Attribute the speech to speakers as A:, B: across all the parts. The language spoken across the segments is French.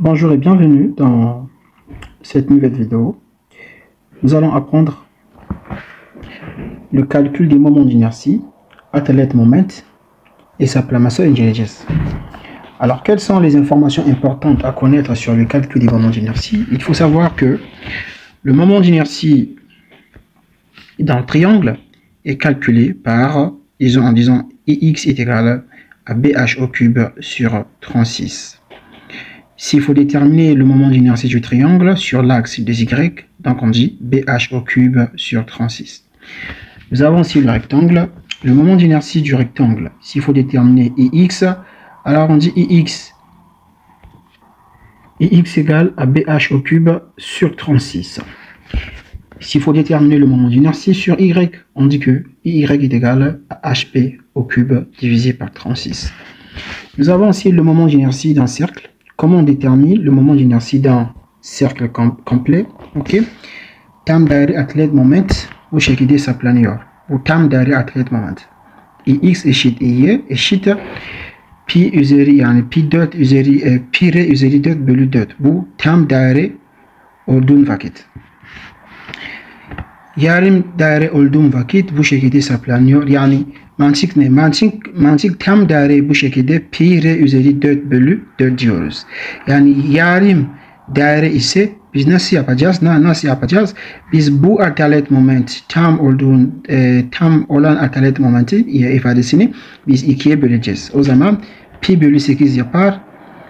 A: Bonjour et bienvenue dans cette nouvelle vidéo. Nous allons apprendre le calcul des moments d'inertie, Athlete Moment et sa Plamasso Intelligence. Alors, quelles sont les informations importantes à connaître sur le calcul des moments d'inertie? Il faut savoir que le moment d'inertie dans le triangle est calculé par, en disant Ix est égal à BH au cube sur 36. S'il faut déterminer le moment d'inertie du triangle sur l'axe des Y, donc on dit BH au cube sur 36. Nous avons aussi le rectangle. Le moment d'inertie du rectangle, s'il faut déterminer Ix, alors on dit Ix égale à BH au cube sur 36. S'il faut déterminer le moment d'inertie sur Y, on dit que Y est égal à HP au cube divisé par 36. Nous avons aussi le moment d'inertie d'un cercle. Comment on détermine le moment d'inertie d'un cercle complet? Ok. Tam daire athlete moment ou şekilde hesaplanıyor. Bu tam daire athlete moment. X eşit y'ye eşit pi üzeri yani pi 4 üzeri pi r üzeri 4 bölü 4. Bu tam daire olduğun vakit. Yarım daire olduğum vakit bu şekilde hesaplanıyor. Yani mantık ne? Mantık tam daire bu şekilde pi r üzeri 4 bölü 4 diyoruz. Yani yarım daire ise biz nasıl yapacağız? Nasıl yapacağız? Biz bu atalet moment tam olan atalet momenti ifadesini biz 2'ye böleceğiz. O zaman pi bölü 8 yapar.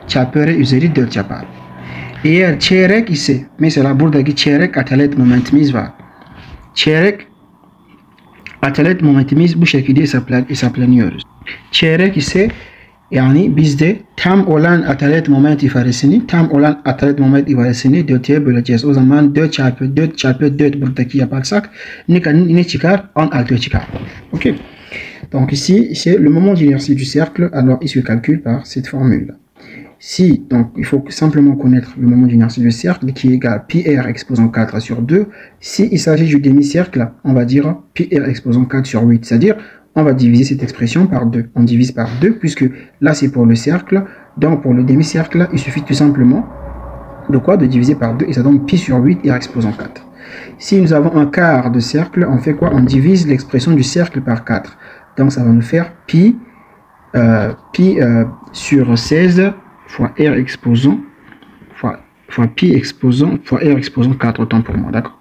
A: Çarpı r üzeri 4 yapar. Eğer çeyrek ise mesela buradaki çeyrek atalet momentimiz var. Çeyrek atalet momentimiz bu şekilde hesaplanıyoruz. Çeyrek ise yani bizde tam olan atalet moment ifadesini 4'e böleceğiz. O zaman 4 çarpı 4 buradaki yaparsak ne çıkar? 16 çıkar. Ok. Donc ici, c'est le moment d'inertie du cercle. Alors il se calcule par cette formule. Si, donc il faut simplement connaître le moment d'inertie du cercle qui est égal pi r exposant 4 sur 2. Si il s'agit du demi-cercle, on va dire pi r exposant 4 sur 8. C'est-à-dire, on va diviser cette expression par 2. On divise par 2 puisque là c'est pour le cercle. Donc pour le demi-cercle, il suffit tout simplement de quoi? De diviser par 2 et ça donne pi sur 8 r exposant 4. Si nous avons un quart de cercle, on fait quoi? On divise l'expression du cercle par 4. Donc ça va nous faire pi sur 16 fois r exposant fois pi exposant fois r exposant 4, autant pour moi, d'accord?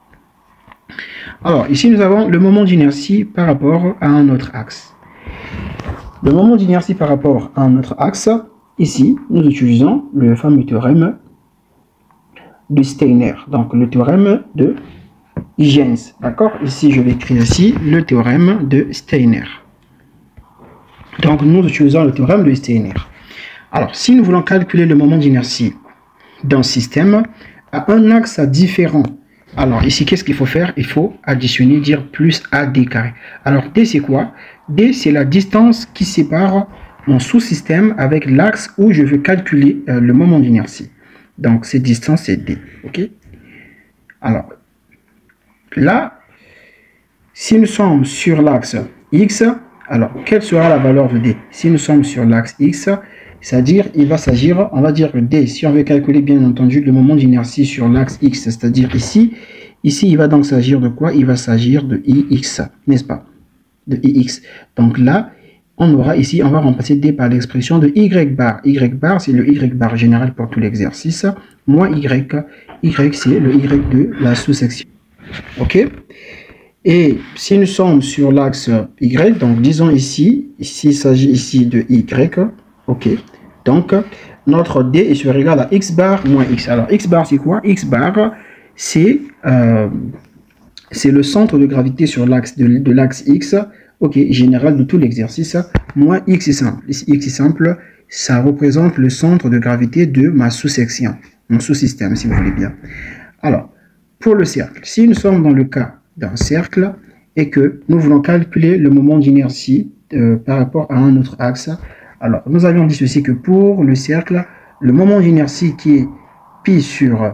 A: Alors ici nous avons le moment d'inertie par rapport à un autre axe. Le moment d'inertie par rapport à un autre axe, ici nous utilisons le fameux théorème de Steiner, donc le théorème de Huygens, d'accord? Ici je vais écrire ici le théorème de Steiner. Donc nous utilisons le théorème de Steiner. Alors, si nous voulons calculer le moment d'inertie d'un système à un axe différent, alors ici, qu'est-ce qu'il faut faire? Il faut additionner, dire plus AD carré. Alors, D, c'est quoi? D, c'est la distance qui sépare mon sous-système avec l'axe où je veux calculer le moment d'inertie. Donc, cette distance, c'est D. Ok? Alors, là, si nous sommes sur l'axe X, alors, quelle sera la valeur de D? Si nous sommes sur l'axe X, c'est-à-dire, il va s'agir, on va dire que D, si on veut calculer bien entendu le moment d'inertie sur l'axe X, c'est-à-dire ici, il va donc s'agir de quoi? Il va s'agir de Ix, n'est-ce pas? De Ix. Donc là, on aura ici, on va remplacer D par l'expression de Y bar. Y bar, c'est le Y bar général pour tout l'exercice, moins Y. Y, c'est le Y de la sous-section. Ok? Et si nous sommes sur l'axe Y, donc disons ici, il s'agit ici de Y, ok, donc notre D est égal à X bar moins X. Alors X bar c'est quoi? X bar c'est le centre de gravité sur l'axe de l'axe X, ok, général de tout l'exercice, moins X est simple. Ici X est simple, ça représente le centre de gravité de ma sous-section, mon sous-système si vous voulez bien. Alors, pour le cercle, si nous sommes dans le cas d'un cercle et que nous voulons calculer le moment d'inertie par rapport à un autre axe, alors nous avions dit ceci que pour le cercle, le moment d'inertie qui est pi sur,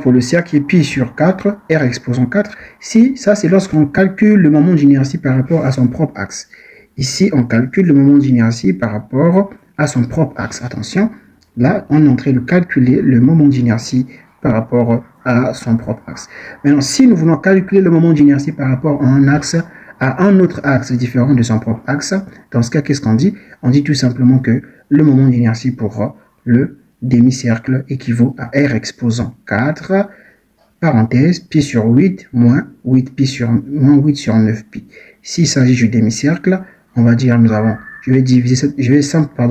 A: pour le cercle qui est pi sur 4, r exposant 4, si ça c'est lorsqu'on calcule le moment d'inertie par rapport à son propre axe. Ici on calcule le moment d'inertie par rapport à son propre axe. Attention, Là, on est en train de calculer le moment d'inertie par rapport à son propre axe. Maintenant, si nous voulons calculer le moment d'inertie par rapport à un axe, à un autre axe différent de son propre axe, dans ce cas, qu'est-ce qu'on dit? On dit tout simplement que le moment d'inertie pour le demi-cercle équivaut à R exposant 4, parenthèse, pi sur 8, moins 8 sur 9pi. S'il s'agit du demi-cercle, on va dire, je vais diviser,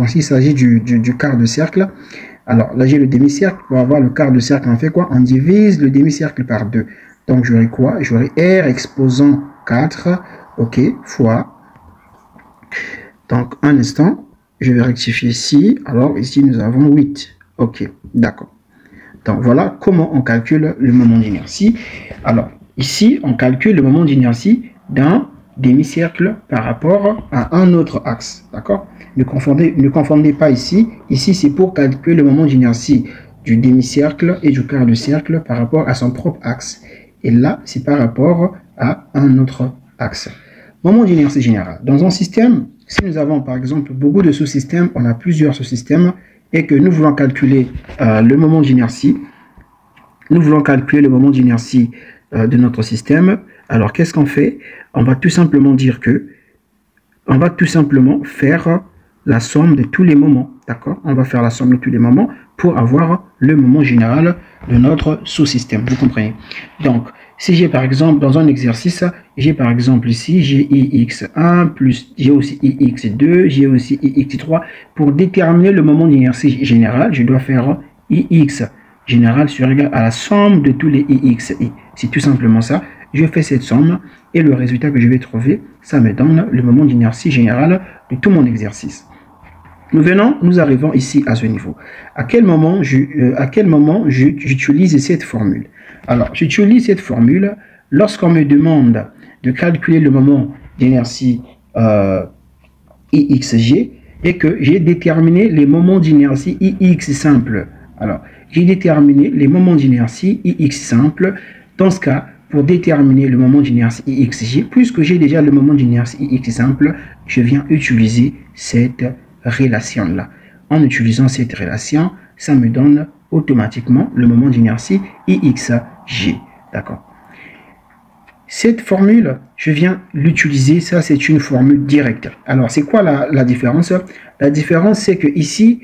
A: s'il s'agit du quart de cercle, alors là j'ai le demi-cercle, pour avoir le quart de cercle, on fait quoi? On divise le demi-cercle par 2. Donc j'aurai quoi? J'aurai R exposant 4, ok, fois, donc un instant, je vais rectifier ici, alors ici nous avons 8, ok, d'accord. Donc voilà comment on calcule le moment d'inertie. Alors ici, on calcule le moment d'inertie d'un demi-cercle par rapport à un autre axe. D'accord? Ne confondez pas ici. Ici, c'est pour calculer le moment d'inertie du demi-cercle et du quart de cercle par rapport à son propre axe. Et là, c'est par rapport à un autre axe. Moment d'inertie générale. Dans un système, si nous avons par exemple beaucoup de sous-systèmes, on a plusieurs sous-systèmes, et que nous voulons calculer le moment d'inertie, de notre système, alors qu'est-ce qu'on fait? On va tout simplement dire que, on va tout simplement faire la somme de tous les moments, d'accord? On va faire la somme de tous les moments pour avoir le moment général de notre sous-système, vous comprenez? Donc, si j'ai par exemple, dans un exercice, j'ai par exemple ici, j'ai ix1, plus j'ai aussi ix2, j'ai aussi ix3. Pour déterminer le moment d'inertie générale, je dois faire ix général sur égal à la somme de tous les ixi. C'est tout simplement ça. Je fais cette somme et le résultat que je vais trouver, ça me donne le moment d'inertie générale de tout mon exercice. Nous arrivons ici à ce niveau. À quel moment j'utilise cette formule? Alors, j'utilise cette formule lorsqu'on me demande de calculer le moment d'inertie IXG et que j'ai déterminé les moments d'inertie IX simple. Alors, j'ai déterminé les moments d'inertie IX simple. Dans ce cas, pour déterminer le moment d'inertie IXG, puisque j'ai déjà le moment d'inertie IX simple, je viens utiliser cette relation-là. En utilisant cette relation, ça me donne automatiquement le moment d'inertie IXG. D'accord. Cette formule, je viens l'utiliser, ça c'est une formule directe. Alors, c'est quoi la différence? La différence, c'est que ici,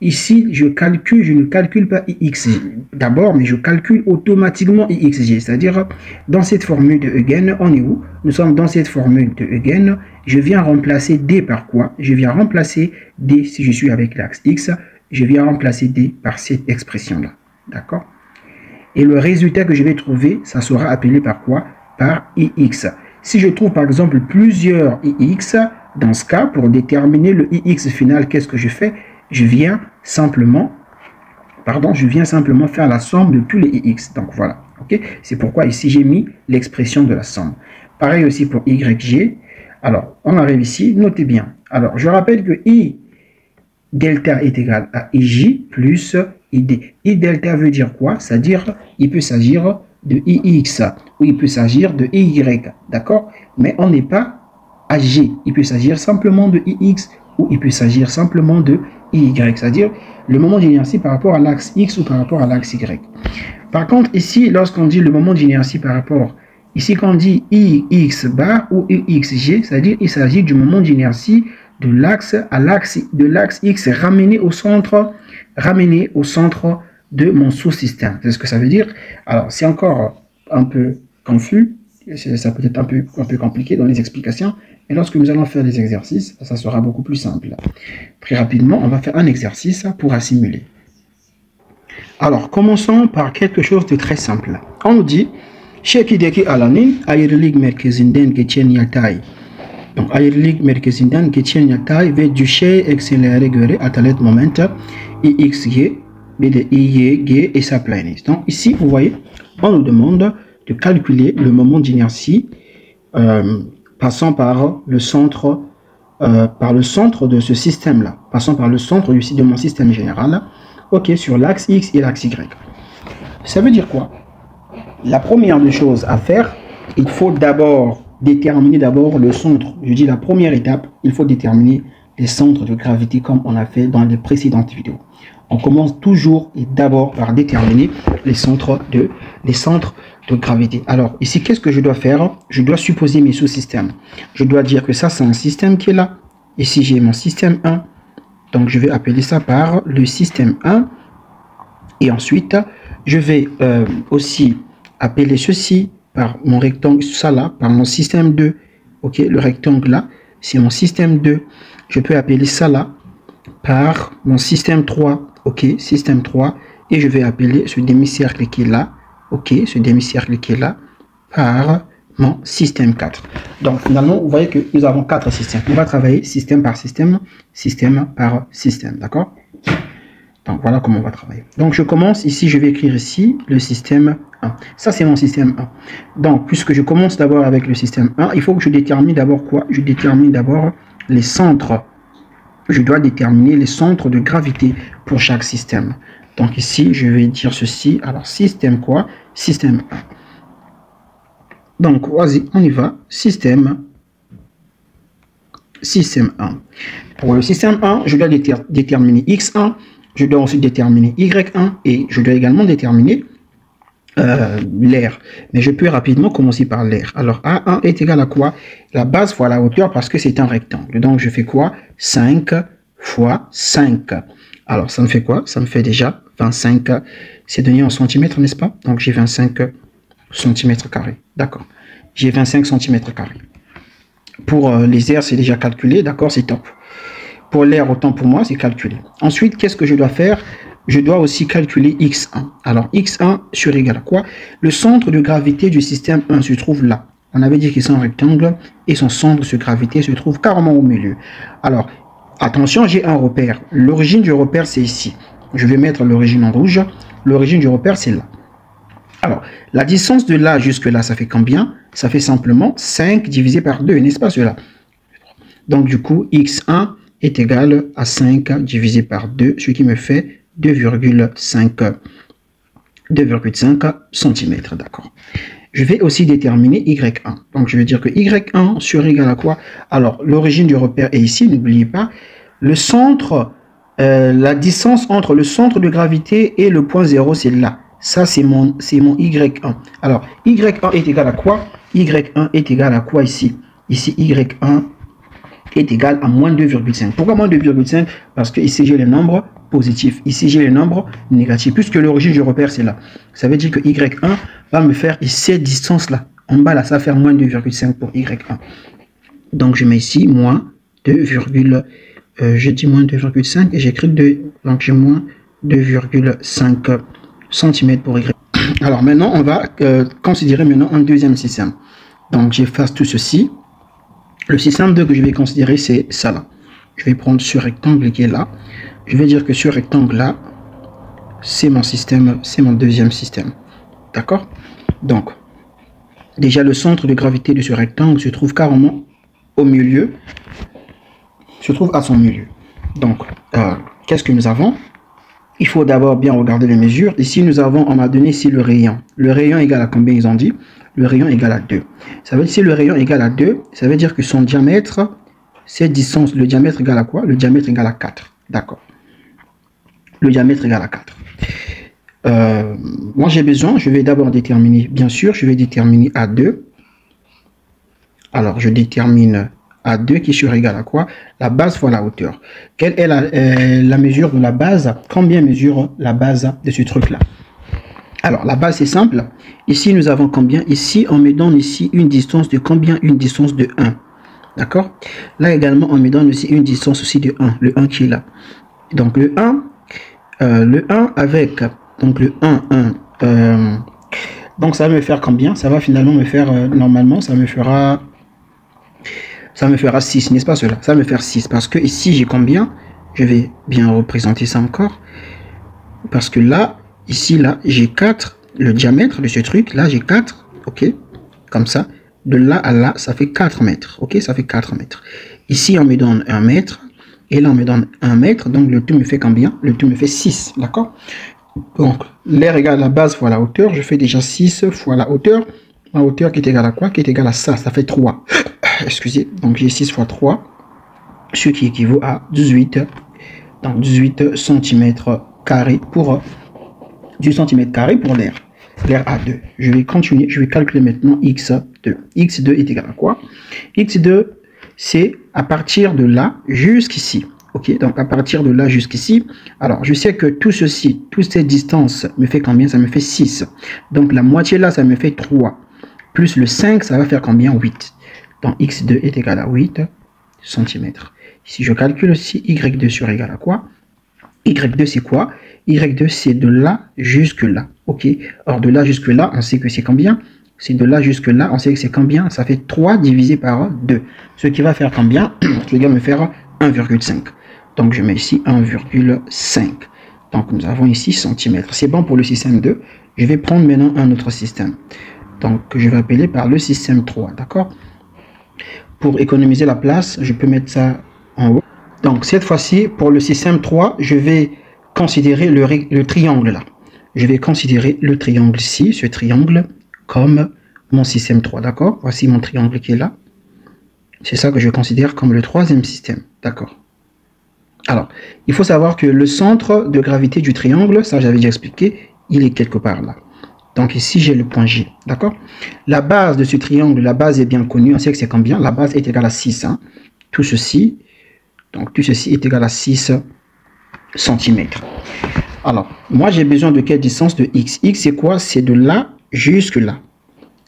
A: je ne calcule pas IXG d'abord, mais je calcule automatiquement IXG. C'est-à-dire, dans cette formule de Huygens, on est où? Nous sommes dans cette formule de Huygens. Je viens remplacer D par quoi? Je viens remplacer D, si je suis avec l'axe X, je viens remplacer D par cette expression-là. D'accord? Et le résultat que je vais trouver, ça sera appelé par quoi? Par IX. Si je trouve par exemple plusieurs IX, dans ce cas, pour déterminer le IX final, qu'est-ce que je fais? Je viens simplement faire la somme de tous les IX. Donc voilà. Okay? C'est pourquoi ici j'ai mis l'expression de la somme. Pareil aussi pour YG. Alors, on arrive ici, notez bien. Alors, je rappelle que I delta est égal à IJ plus ID. I delta veut dire quoi? C'est-à-dire, il peut s'agir de IX ou il peut s'agir de IY. D'accord? Mais on n'est pas à G. Il peut s'agir simplement de IX ou il peut s'agir simplement de IY. C'est-à-dire, le moment d'inertie par rapport à l'axe X ou par rapport à l'axe Y. Par contre, ici, lorsqu'on dit le moment d'inertie par rapport, ici quand on dit IX bar ou IXG, c'est-à-dire il s'agit du moment d'inertie de l'axe X ramené au centre de mon sous-système. C'est ce que ça veut dire. Alors, c'est encore un peu confus, ça peut être un peu compliqué dans les explications, mais lorsque nous allons faire des exercices, ça sera beaucoup plus simple. Très rapidement, on va faire un exercice pour assimiler. Alors, commençons par quelque chose de très simple. On nous dit, Shekideki alani, ayrılık merkezinden geçen yatay. Donc, ayrılık merkezinden geçen yatay ve düşey eksenlere göre atalet moment IXG, BD IYG et sa planète. Donc, ici, vous voyez, on nous demande de calculer le moment d'inertie passant par le centre de ce système-là, passant par le centre de mon système général, ok, sur l'axe X et l'axe Y. Ça veut dire quoi? La première des choses à faire, il faut déterminer le centre. Je dis la première étape, il faut déterminer les centres de gravité comme on a fait dans les précédentes vidéos. On commence toujours et d'abord par déterminer les centres de gravité. Alors ici, qu'est-ce que je dois faire? Je dois supposer mes sous-systèmes. Je dois dire que ça, c'est un système qui est là. Ici, j'ai mon système 1. Donc, je vais appeler ça par le système 1. Et ensuite, je vais aussi appeler ceci par mon rectangle, ça là, par mon système 2. Ok, le rectangle là, c'est mon système 2. Je peux appeler ça là par mon système 3. Ok, système 3. Et je vais appeler ce demi-cercle qui est là. Ok, ce demi-cercle qui est là par mon système 4. Donc finalement, vous voyez que nous avons 4 systèmes. On va travailler système par système, système par système. D'accord? Donc voilà comment on va travailler. Donc je commence ici, je vais écrire ici le système 1. Ça c'est mon système 1. Donc puisque je commence d'abord avec le système 1, il faut que je détermine d'abord quoi? Je détermine d'abord les centres. Je dois déterminer les centres de gravité pour chaque système. Donc ici, je vais dire ceci. Alors système quoi? Système 1. Donc vas-y, on y va. Système 1. Pour le système 1, je dois déterminer x1. Je dois aussi déterminer y1 et je dois également déterminer l'air. Mais je peux rapidement commencer par l'air. Alors A1 est égal à quoi? La base fois la hauteur parce que c'est un rectangle. Donc je fais quoi? 5 fois 5. Alors ça me fait quoi? Ça me fait déjà 25. C'est donné en centimètres, n'est-ce pas? Donc j'ai 25 centimètres carrés. D'accord. J'ai 25 centimètres carrés. Pour les airs, c'est déjà calculé. D'accord, c'est top. Pour l'air, autant pour moi, c'est calculé. Ensuite, qu'est-ce que je dois faire? Je dois aussi calculer x1. Alors, x1 sur égal à quoi? Le centre de gravité du système 1 se trouve là. On avait dit que c'est un rectangle et son centre de gravité se trouve carrément au milieu. Alors, attention, j'ai un repère. L'origine du repère, c'est ici. Je vais mettre l'origine en rouge. L'origine du repère, c'est là. Alors, la distance de là jusque là, ça fait combien? Ça fait simplement 5 divisé par 2, n'est-ce pas cela? Donc, du coup, x1 est égal à 5 divisé par 2, ce qui me fait 2,5 cm, d'accord. Je vais aussi déterminer y1. Donc, je vais dire que y1 sur égal à quoi? Alors, l'origine du repère est ici, n'oubliez pas. Le centre, la distance entre le centre de gravité et le point 0, c'est là. Ça, c'est mon y1. Alors, y1 est égal à quoi? Y1 est égal à quoi ici? Ici, y1 est égal à moins 2,5. Pourquoi moins 2,5? Parce que ici, j'ai les nombres positifs. Ici, j'ai les nombres négatifs. Puisque l'origine du repère, c'est là. Ça veut dire que y1 va me faire cette distance-là. En bas, là, ça va faire moins 2,5 pour y1. Donc, je mets ici moins 2, je dis moins 2,5 et j'écris 2. Donc, j'ai moins 2,5 cm pour y. Alors, maintenant, on va considérer maintenant un deuxième système. Donc, j'efface tout ceci. Le système 2 que je vais considérer, c'est ça là. Je vais prendre ce rectangle qui est là. Je vais dire que ce rectangle là, c'est mon système, c'est mon deuxième système. D'accord? Donc, déjà le centre de gravité de ce rectangle se trouve carrément au milieu, se trouve à son milieu. Donc, qu'est-ce que nous avons? Il faut d'abord bien regarder les mesures. Ici, nous avons, on m'a donné ici le rayon. Le rayon égal à combien ils ont dit? Le rayon égal à 2. Ça veut dire si le rayon égal à 2, ça veut dire que son diamètre, cette distance, le diamètre égal à quoi? Le diamètre égal à 4. D'accord. Le diamètre égal à 4. Moi, j'ai besoin, je vais d'abord déterminer, bien sûr, je vais déterminer A2. Alors, je détermine A2 qui sera égal à quoi? La base fois la hauteur. Quelle est la mesure de la base? Combien mesure la base de ce truc-là? Alors, la base, c'est simple. Ici, nous avons combien? Ici, on me donne ici une distance de combien? Une distance de 1. D'accord? Là également, on me donne aussi une distance aussi de 1. Le 1 qui est là. Donc, le 1 avec... Donc, le 1. Donc, ça va me faire combien? Ça va finalement me faire... normalement, ça me fera 6, n'est-ce pas cela? Ça va me faire 6. Parce que ici, j'ai combien? Je vais bien représenter ça encore. Parce que là... Ici, là, j'ai 4, le diamètre de ce truc, là, j'ai 4, ok, comme ça, de là à là, ça fait 4 mètres, ok, ça fait 4 mètres. Ici, on me donne 1 mètre, et là, on me donne 1 mètre, donc le tout me fait combien? Le tout me fait 6, d'accord? Donc, l'air égale à la base fois la hauteur, je fais déjà 6 fois la hauteur qui est égale à quoi? Qui est égale à ça, ça fait 3. Excusez, donc j'ai 6 fois 3, ce qui équivaut à 18, donc 18 cm carrés pour 18 cm carrés pour l'air A2. Je vais continuer, je vais calculer maintenant x2. x2 est égal à quoi? x2, c'est à partir de là jusqu'ici. Ok, donc à partir de là jusqu'ici, alors je sais que tout ceci, toute cette distance me fait combien? Ça me fait 6. Donc la moitié là, ça me fait 3. Plus le 5, ça va faire combien? 8. Donc x2 est égal à 8 cm. Si je calcule aussi, y2 sur égal à quoi? Y2 c'est quoi? Y2 c'est de là jusque là. Ok, or de là jusque là, on sait que c'est combien? C'est de là jusque là, on sait que c'est combien? Ça fait 3 divisé par 2. Ce qui va faire combien? Ce qui va me faire 1,5. Donc je mets ici 1,5. Donc nous avons ici cm. C'est bon pour le système 2. Je vais prendre maintenant un autre système. Donc je vais appeler par le système 3. D'accord? Pour économiser la place, je peux mettre ça en haut. Donc cette fois-ci, pour le système 3, je vais considérer le triangle là. Je vais considérer le triangle ici, ce triangle, comme mon système 3. D'accord? Voici mon triangle qui est là. C'est ça que je considère comme le troisième système. D'accord? Alors, il faut savoir que le centre de gravité du triangle, ça j'avais déjà expliqué, il est quelque part là. Donc ici, j'ai le point G. D'accord? La base de ce triangle, la base est bien connue. On sait que c'est combien? La base est égale à 6. Hein. Tout ceci est égal à 6 cm. Alors, moi, j'ai besoin de quelle distance de x? X, c'est quoi? C'est de là jusque là.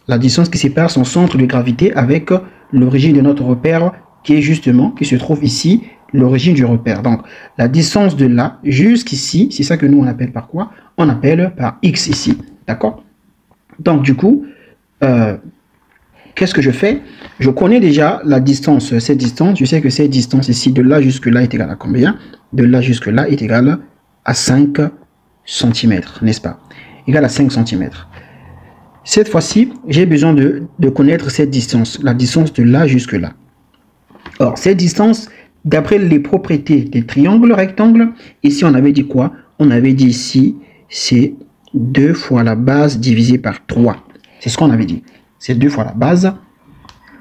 A: La distance qui sépare son centre de gravité avec l'origine de notre repère qui se trouve ici, l'origine du repère. Donc, la distance de là jusqu'ici, c'est ça que nous, on appelle par quoi? On appelle par x ici. D'accord? Donc, du coup, qu'est-ce que je fais? Je connais déjà la distance, cette distance. Je sais que cette distance ici, de là jusque là, est égale à combien? De là jusque là est égale à 5 cm, n'est-ce pas? Égale à 5 cm. Cette fois-ci, j'ai besoin de connaître cette distance, la distance de là jusque là. Or, cette distance, d'après les propriétés des triangles rectangles, ici on avait dit quoi? On avait dit ici, c'est 2 fois la base divisé par 3. C'est ce qu'on avait dit. C'est 2 fois la base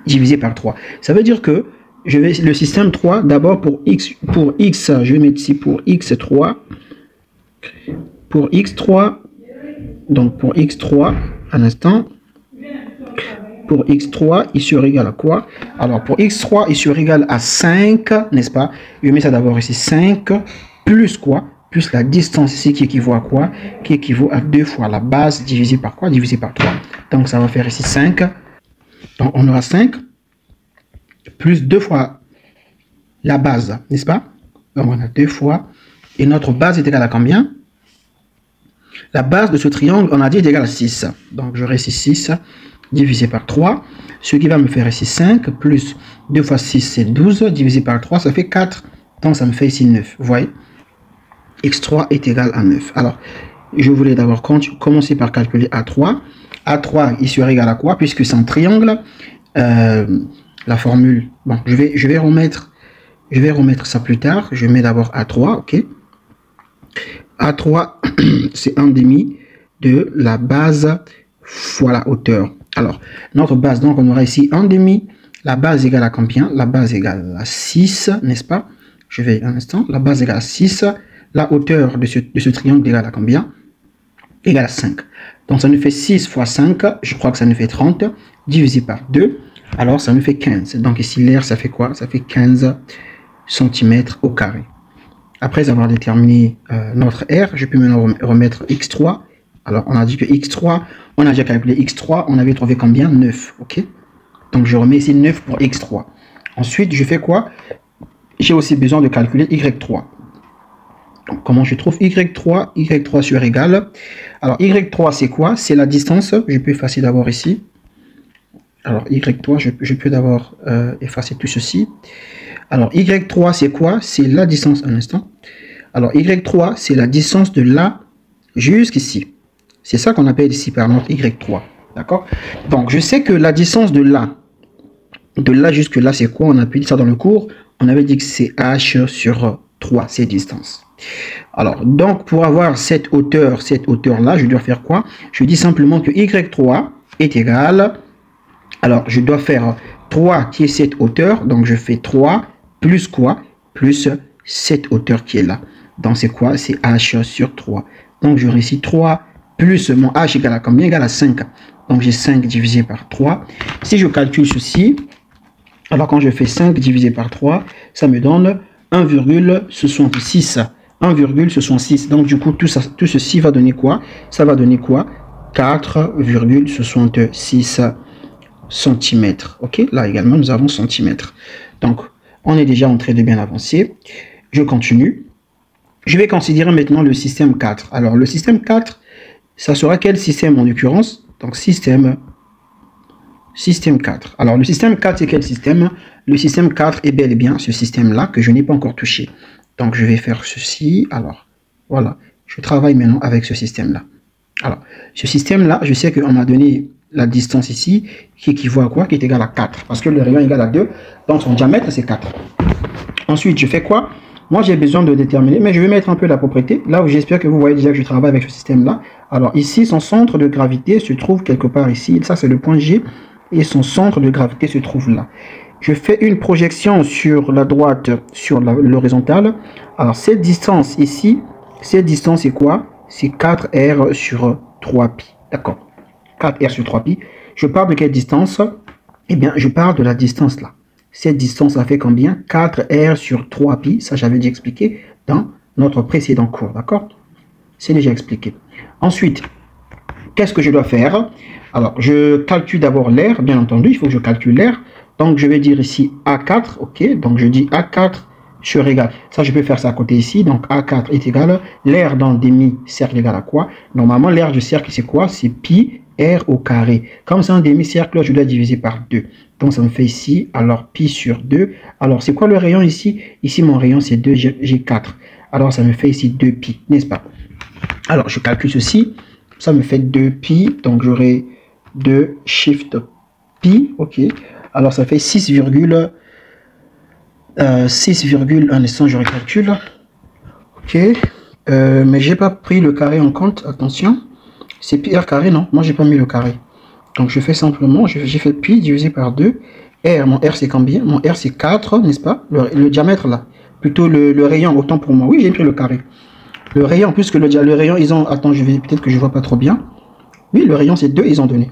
A: divisé par 3. Ça veut dire que je vais le système 3, d'abord pour x, je vais mettre ici pour x3. Pour x3, donc pour x3, un instant. Pour x3, il sur égal à quoi? Alors pour x3, il sur égal à 5, n'est-ce pas? Je mets ça d'abord ici, 5, plus quoi? Plus la distance ici qui équivaut à quoi? Qui équivaut à 2 fois la base divisé par quoi? Divisé par 3. Donc ça va faire ici 5. Donc on aura 5 plus 2 fois la base, n'est-ce pas? Donc on a 2 fois. Et notre base est égale à combien? La base de ce triangle, on a dit, est égale à 6. Donc j'aurai ici 6 divisé par 3. Ce qui va me faire ici 5 plus 2 fois 6, c'est 12. Divisé par 3, ça fait 4. Donc ça me fait ici 9. Vous voyez? x3 est égal à 9. Alors, je voulais d'abord commencer par calculer A3. A3 il sera égal à quoi? Puisque c'est un triangle. La formule, bon, je vais remettre ça plus tard. Je mets d'abord A3, ok. A3, c'est 1/2 de la base fois la hauteur. Alors, notre base, donc on aura ici 1/2. La base égale à combien? La base égale à 6, n'est-ce pas? Je vais un instant. La base égale à 6. La hauteur de ce triangle égale à combien? Égale à 5. Donc ça nous fait 6 fois 5, je crois que ça nous fait 30, divisé par 2, alors ça nous fait 15. Donc ici l'air, ça fait quoi? Ça fait 15 cm au carré. Après avoir déterminé notre R, je peux maintenant remettre x3. Alors on a dit que x3, on a déjà calculé x3, on avait trouvé combien? 9, ok? Donc je remets ici 9 pour x3. Ensuite, je fais quoi? J'ai aussi besoin de calculer y3. Donc, comment je trouve y3? Y3 sur égal. Alors, y3, c'est quoi? C'est la distance. Je peux effacer d'abord ici. Alors, y3, je peux d'abord effacer tout ceci. Alors, y3, c'est quoi? C'est la distance, un instant. Alors, y3, c'est la distance de là jusqu'ici. C'est ça qu'on appelle ici par notre y3. D'accord? Donc, je sais que la distance de là jusque là, c'est quoi? On a pu dire ça dans le cours. On avait dit que c'est h sur 3, c'est distance. Alors, donc, pour avoir cette hauteur-là, je dois faire quoi? Je dis simplement que y3 est égal. Alors, je dois faire 3 qui est cette hauteur. Donc, je fais 3 plus quoi? Plus cette hauteur qui est là. Donc c'est quoi? C'est h sur 3. Donc j'aurai ici 3 plus mon h égale à combien? Égale à 5. Donc j'ai 5 divisé par 3. Si je calcule ceci, alors quand je fais 5 divisé par 3, ça me donne 1,66. 1,66. Donc du coup, tout ceci va donner quoi? Ça va donner quoi? 4,66 cm. Ok, là également, nous avons centimètres. Donc, on est déjà en train de bien avancer. Je continue. Je vais considérer maintenant le système 4. Alors, le système 4, ça sera quel système en l'occurrence? Donc, système 4. Alors, le système 4, c'est quel système? Le système 4 est bel et bien ce système-là que je n'ai pas encore touché. Donc, je vais faire ceci. Alors, voilà. Je travaille maintenant avec ce système-là. Alors, ce système-là, je sais qu'on m'a donné la distance ici, qui équivaut à quoi? Qui est égal à 4. Parce que le rayon est égal à 2. Donc, son diamètre, c'est 4. Ensuite, je fais quoi? Moi, j'ai besoin de déterminer, mais je vais mettre un peu la propriété. Là où j'espère que vous voyez déjà que je travaille avec ce système-là. Alors, ici, son centre de gravité se trouve quelque part ici. Ça, c'est le point G. Et son centre de gravité se trouve là. Je fais une projection sur la droite, sur l'horizontale. Alors, cette distance ici, cette distance, c'est quoi? C'est 4R sur 3pi. D'accord. 4R sur 3pi. Je parle de quelle distance? Eh bien, je parle de la distance là. Cette distance, ça fait combien? 4R sur 3pi. Ça, j'avais déjà expliqué dans notre précédent cours. D'accord? C'est déjà expliqué. Ensuite, qu'est-ce que je dois faire? Alors, je calcule d'abord l'air. Bien entendu, il faut que je calcule l'air. Donc, je vais dire ici A4. OK. Donc, je dis A4 sur égal. Ça, je peux faire ça à côté ici. Donc, A4 est égal. L'air dans le demi-cercle égal à quoi? Normalement, l'air du cercle, c'est quoi? C'est pi R au carré. Comme c'est un demi-cercle, je dois diviser par 2. Donc, ça me fait ici, alors pi sur 2. Alors, c'est quoi le rayon ici? Ici, mon rayon, c'est 2, j'ai 4. Alors, ça me fait ici 2 pi, n'est-ce pas? Alors, je calcule ceci. Ça me fait 2 pi. Donc, j'aurai 2 shift pi. OK. Alors, ça fait 6, un instant, je recalcule. OK. Mais j'ai pas pris le carré en compte. Attention. C'est pi r carré, non? Moi, j'ai pas mis le carré. Donc, je fais simplement, j'ai fait pi divisé par 2. R, mon R, c'est combien? Mon R, c'est 4, n'est-ce pas? Le diamètre, là. Plutôt le rayon, autant pour moi. Oui, j'ai pris le carré. Le rayon, puisque le rayon, ils ont... Attends, peut-être que je vois pas trop bien. Oui, le rayon, c'est 2, ils ont donné.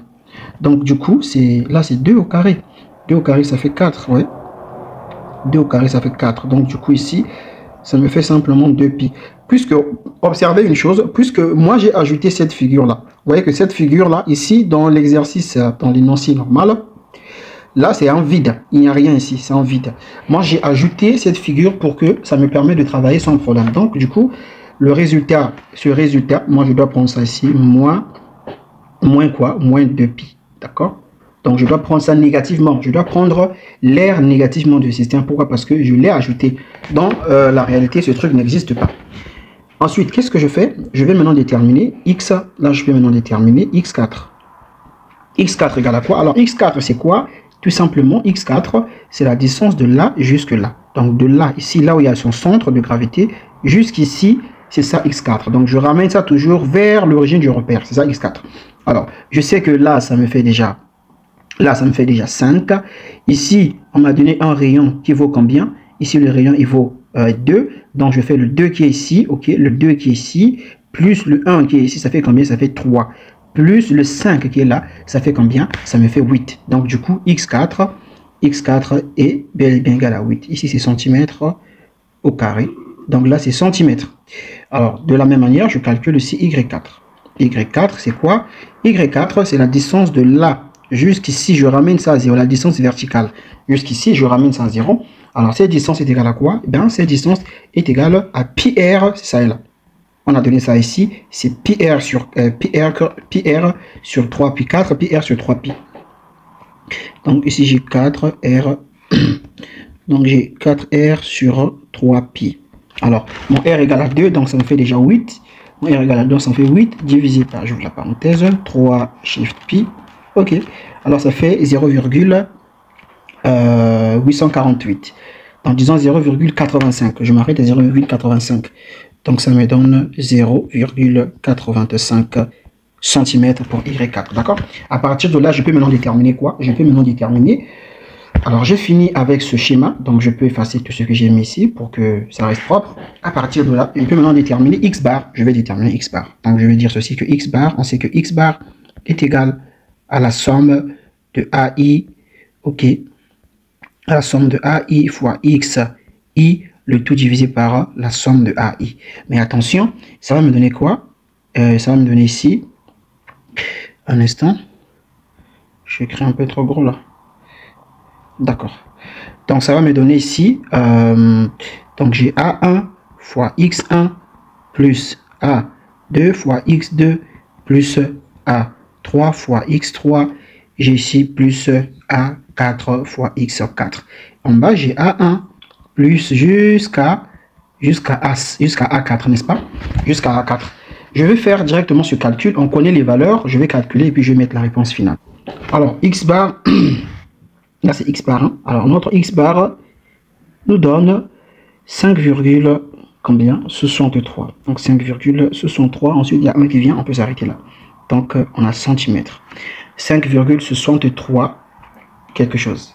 A: Donc, du coup, là, c'est 2 au carré. 2 au carré, ça fait 4, ouais. 2 au carré, ça fait 4. Donc, du coup, ici, ça me fait simplement 2 pi. Puisque, observez une chose, puisque moi, j'ai ajouté cette figure-là. Vous voyez que cette figure-là, ici, dans l'exercice, dans l'énoncé normal, là, c'est en vide. Il n'y a rien ici, c'est en vide. Moi, j'ai ajouté cette figure pour que ça me permette de travailler sans problème. Donc, du coup, le résultat, ce résultat, moi, je dois prendre ça ici, moins quoi? Moins 2 pi. D'accord? Donc, je dois prendre ça négativement. Je dois prendre l'air négativement du système. Pourquoi? Parce que je l'ai ajouté. Dans la réalité, ce truc n'existe pas. Ensuite, qu'est-ce que je fais? Je vais maintenant déterminer x. Là, je vais maintenant déterminer x4. x4 égale à quoi? Alors, x4, c'est quoi? Tout simplement, x4, c'est la distance de là jusque là. Donc, de là, ici, là où il y a son centre de gravité, jusqu'ici, c'est ça x4. Donc, je ramène ça toujours vers l'origine du repère. C'est ça x4. Alors, je sais que là, ça me fait déjà... Là, ça me fait déjà 5. Ici, on m'a donné un rayon qui vaut combien? Ici, le rayon, il vaut 2. Donc, je fais le 2 qui est ici. OK, le 2 qui est ici. Plus le 1 qui est ici, ça fait combien? Ça fait 3. Plus le 5 qui est là, ça fait combien? Ça me fait 8. Donc, du coup, x4 est bel et bien égal à 8. Ici, c'est centimètres au carré. Donc, là, c'est centimètres. Alors, de la même manière, je calcule ici y4. y4, c'est quoi? y4, c'est la distance de là jusqu'ici, je ramène ça à 0, la distance verticale. Jusqu'ici, je ramène ça à 0. Alors, cette distance est égale à quoi? Ben, cette distance est égale à pi r, c'est ça et là. On a donné ça ici, c'est pi r sur 3 pi 4, pi r sur 3 pi. Donc, ici, j'ai 4 r. Donc, j'ai 4 r sur 3 pi. Alors, mon r égale à 2, donc ça me fait déjà 8. Mon r égale à 2, ça me fait 8, divisé par, j'ouvre la parenthèse, 3 shift pi. OK. Alors, ça fait 0,848. En disant 0,85. Je m'arrête à 0,85. Donc, ça me donne 0,85 cm pour Y4. D'accord? À partir de là, je peux maintenant déterminer quoi? Je peux maintenant déterminer Alors, j'ai fini avec ce schéma. Donc, je peux effacer tout ce que j'ai mis ici pour que ça reste propre. À partir de là, je peux maintenant déterminer x bar. Je vais déterminer x bar. Donc, je vais dire ceci que x bar, on sait que x bar est égal à la somme de AI, ok, à la somme de AI fois x, i, le tout divisé par la somme de AI. Mais attention, ça va me donner quoi? Ça va me donner ici, un instant, je vais écrire un peu trop gros là. D'accord. Donc, ça va me donner ici, donc j'ai A1 fois X1 plus A2 fois X2 plus A3 fois X3. J'ai ici plus A4 fois X4. En bas, j'ai A1 plus jusqu'à A4, n'est-ce pas? Jusqu'à A4. Je vais faire directement ce calcul. On connaît les valeurs. Je vais calculer et puis je vais mettre la réponse finale. Alors, X bar... Là, c'est x bar 1. Alors, notre x bar nous donne 5, combien? 63. Donc, 5,63. Ensuite, il y a un qui vient. On peut s'arrêter là. Donc, on a centimètres. 5,63 quelque chose.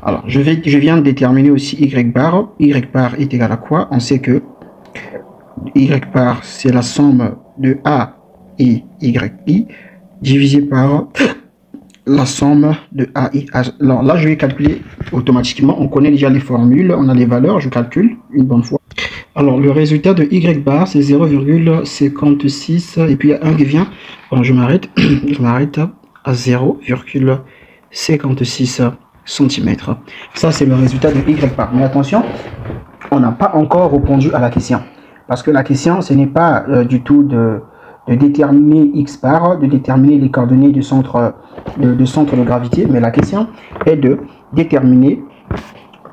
A: Alors, je viens de déterminer aussi y bar. Y bar est égal à quoi? On sait que y bar, c'est la somme de a et yi divisé par... la somme de AI. Alors là, je vais calculer automatiquement. On connaît déjà les formules, on a les valeurs, je calcule une bonne fois. Alors, le résultat de Y bar, c'est 0,56. Et puis, il y a un qui vient. Bon, je m'arrête. Je m'arrête à 0,56 cm. Ça, c'est le résultat de Y bar. Mais attention, on n'a pas encore répondu à la question. Parce que la question, ce n'est pas du tout de déterminer x bar, de déterminer les coordonnées du centre de gravité, mais la question est de déterminer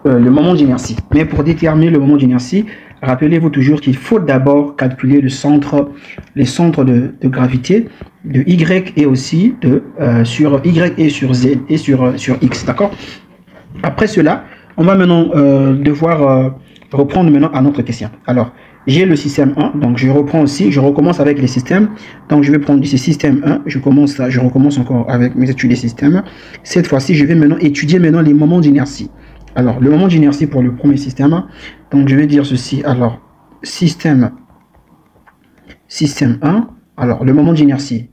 A: le moment d'inertie. Mais pour déterminer le moment d'inertie, rappelez-vous toujours qu'il faut d'abord calculer les centres de gravité de y et aussi sur y et sur z et sur x, d'accord? Après cela, on va maintenant devoir reprendre maintenant à notre question. Alors, j'ai le système 1, donc je reprends aussi, je recommence avec les systèmes. Donc je vais prendre ici système 1, je recommence encore avec mes études des systèmes. Cette fois-ci, je vais maintenant étudier les moments d'inertie. Alors, le moment d'inertie pour le premier système, donc je vais dire ceci. Alors, système 1, alors le moment d'inertie.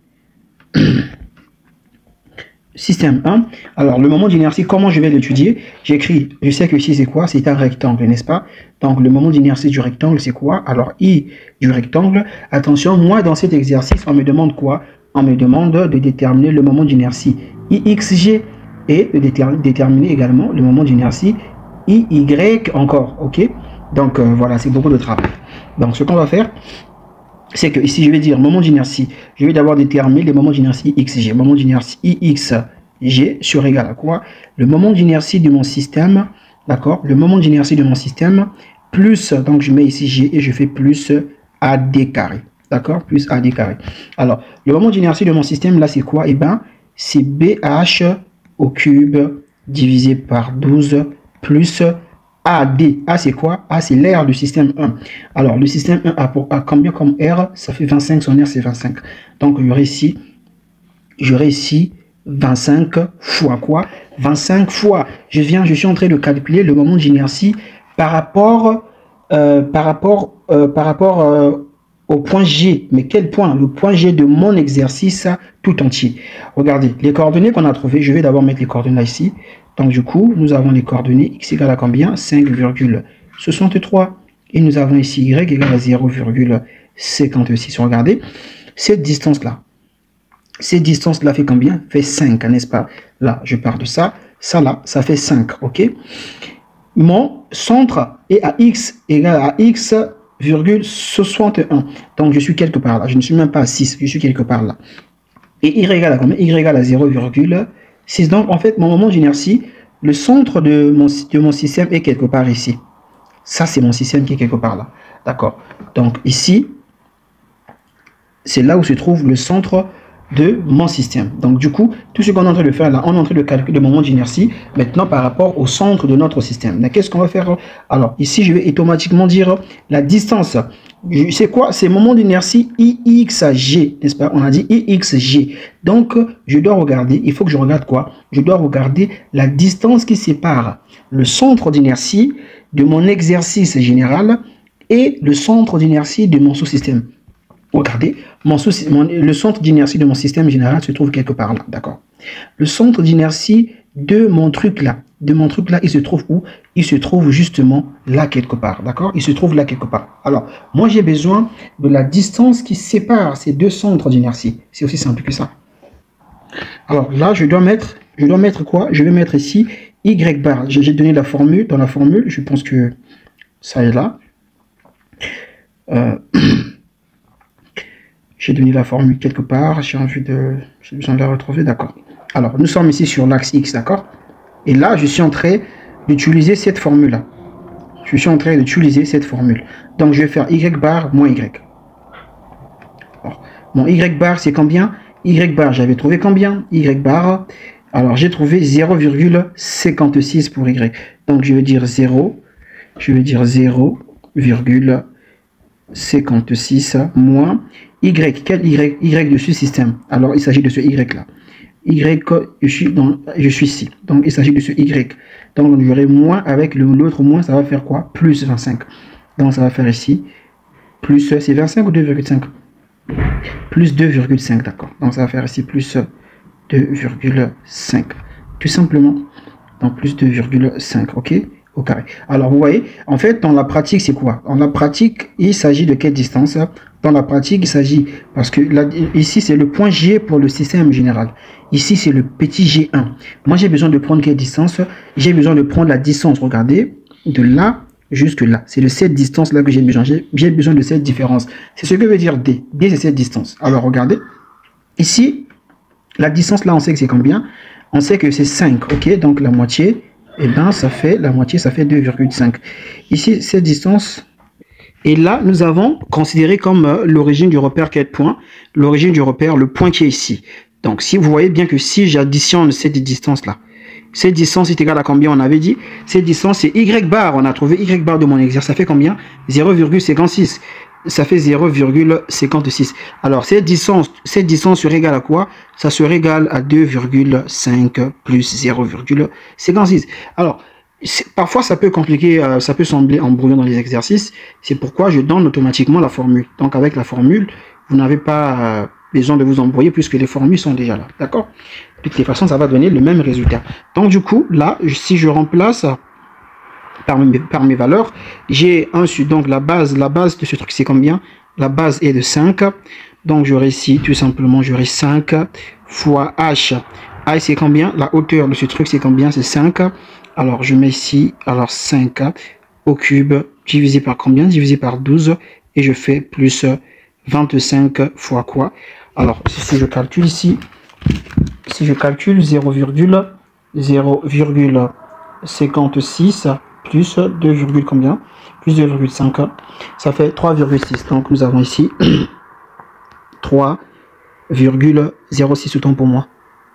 A: Système 1, alors le moment d'inertie, comment je vais l'étudier? J'écris, je sais que ici c'est quoi? C'est un rectangle, n'est-ce pas? Donc le moment d'inertie du rectangle, c'est quoi? Alors I du rectangle, attention, moi dans cet exercice, on me demande quoi? On me demande de déterminer le moment d'inertie IXG et de déterminer également le moment d'inertie IY encore, ok? Donc voilà, c'est beaucoup de travail. Donc ce qu'on va faire, c'est que ici je vais dire moment d'inertie, je vais d'abord déterminer le moment d'inertie XG, moment d'inertie IXG sur égal à quoi? Le moment d'inertie de mon système, d'accord? Le moment d'inertie de mon système, plus, donc je mets ici G et je fais plus AD carré, d'accord? Plus AD carré. Alors, le moment d'inertie de mon système, là c'est quoi? Eh bien, c'est BH au cube divisé par 12 plus AD. A c'est quoi? A c'est l'air du système 1. Alors le système 1 a combien comme R? Ça fait 25, son R c'est 25. Donc j'aurai ici 25 fois quoi? 25 fois. Je suis en train de calculer le moment d'inertie par rapport au point G. Mais quel point? Le point G de mon exercice tout entier. Regardez, les coordonnées qu'on a trouvées, je vais d'abord mettre les coordonnées ici. Donc du coup, nous avons les coordonnées x égale à combien? 5,63. Et nous avons ici y égale à 0,56. Regardez, cette distance-là fait combien? Fait 5, n'est-ce pas? Là, je pars de ça. Ça là, ça fait 5, ok? Mon centre est à x égale à x,61. Donc je suis quelque part là. Je ne suis même pas à 6, je suis quelque part là. Et y égale à combien? Y égale à 0,6. Donc, en fait, mon moment d'inertie, le centre de mon système est quelque part ici. Ça, c'est mon système qui est quelque part là. D'accord. Donc, ici, c'est là où se trouve le centre de mon système. Donc du coup, tout ce qu'on est en train de faire là, on est en train de calculer le moment d'inertie maintenant par rapport au centre de notre système. Qu'est-ce qu'on va faire? Alors ici, je vais automatiquement dire la distance. C'est quoi? C'est moment d'inertie IXG, n'est-ce pas? On a dit IXG. Donc je dois regarder, il faut que je regarde quoi? Je dois regarder la distance qui sépare le centre d'inertie de mon exercice général et le centre d'inertie de mon sous-système. Regardez, le centre d'inertie de mon système général se trouve quelque part là, d'accord? Le centre d'inertie de mon truc là, il se trouve où? Il se trouve justement là quelque part, d'accord? Il se trouve là quelque part. Alors, moi j'ai besoin de la distance qui sépare ces deux centres d'inertie. C'est aussi simple que ça. Alors là, je dois mettre quoi? Je vais mettre ici Y bar. J'ai donné la formule, dans la formule, je pense que ça est là. J'ai donné la formule quelque part, j'ai besoin de la retrouver, d'accord. Alors, nous sommes ici sur l'axe X, d'accord. Et là, je suis en train d'utiliser cette formule-là. Je suis en train d'utiliser cette formule. Donc, je vais faire Y bar moins Y. Alors, mon Y bar, c'est combien? Y bar, j'avais trouvé combien? Y bar, alors j'ai trouvé 0,56 pour Y. Donc, je vais dire 0,56 moins Y. Quel Y? Y de ce système. Alors, il s'agit de ce Y là. Y, je suis ici. Donc, il s'agit de ce Y. Donc, j'aurai moins avec l'autre moins, ça va faire quoi? Plus 25. Donc, ça va faire ici. Plus, c'est 25 ou 2,5? Plus 2,5, d'accord. Donc, ça va faire ici plus 2,5. Tout simplement. Donc, plus 2,5, ok? Au carré. Alors, vous voyez, en fait, dans la pratique, c'est quoi? Dans la pratique, il s'agit de quelle distance? Dans la pratique, il s'agit, parce que là, ici, c'est le point G pour le système général. Ici, c'est le petit G1. Moi, j'ai besoin de prendre quelle distance? J'ai besoin de prendre la distance, regardez, de là jusque là. C'est de cette distance-là que j'ai besoin. J'ai besoin de cette différence. C'est ce que veut dire D. D, c'est cette distance. Alors, regardez. Ici, la distance, là, on sait que c'est combien? On sait que c'est 5, ok? Donc, la moitié, et bien, ça fait, la moitié, ça fait 2,5. Ici, cette distance... Et là, nous avons considéré comme l'origine du repère quel point? L'origine du repère, le point qui est ici. Donc, si vous voyez bien que si j'additionne cette distance-là, cette distance est égale à combien on avait dit? Cette distance, c'est Y bar. On a trouvé Y bar de mon exercice. Ça fait combien? 0,56. Ça fait 0,56. Alors, cette distance serait égale à quoi? Ça serait égal à 2,5 plus 0,56. Alors, parfois, ça peut compliquer, ça peut sembler embrouillant dans les exercices. C'est pourquoi je donne automatiquement la formule. Donc, avec la formule, vous n'avez pas besoin de vous embrouiller puisque les formules sont déjà là. D'accord? De toutes les façons, ça va donner le même résultat. Donc, du coup, là, si je remplace par mes valeurs, j'ai donc la base de ce truc, c'est combien? La base est de 5. Donc, j'aurai ici, tout simplement, j'aurai 5 fois H. H, c'est combien? La hauteur de ce truc, c'est combien? C'est 5. Alors, je mets ici, alors 5 au cube, divisé par combien? Divisé par 12, et je fais plus 25 fois quoi? Alors, si je calcule ici, si je calcule 0,56 plus 2, combien? Plus 2,5, ça fait 3,6. Donc, nous avons ici 3,06, autant pour moi.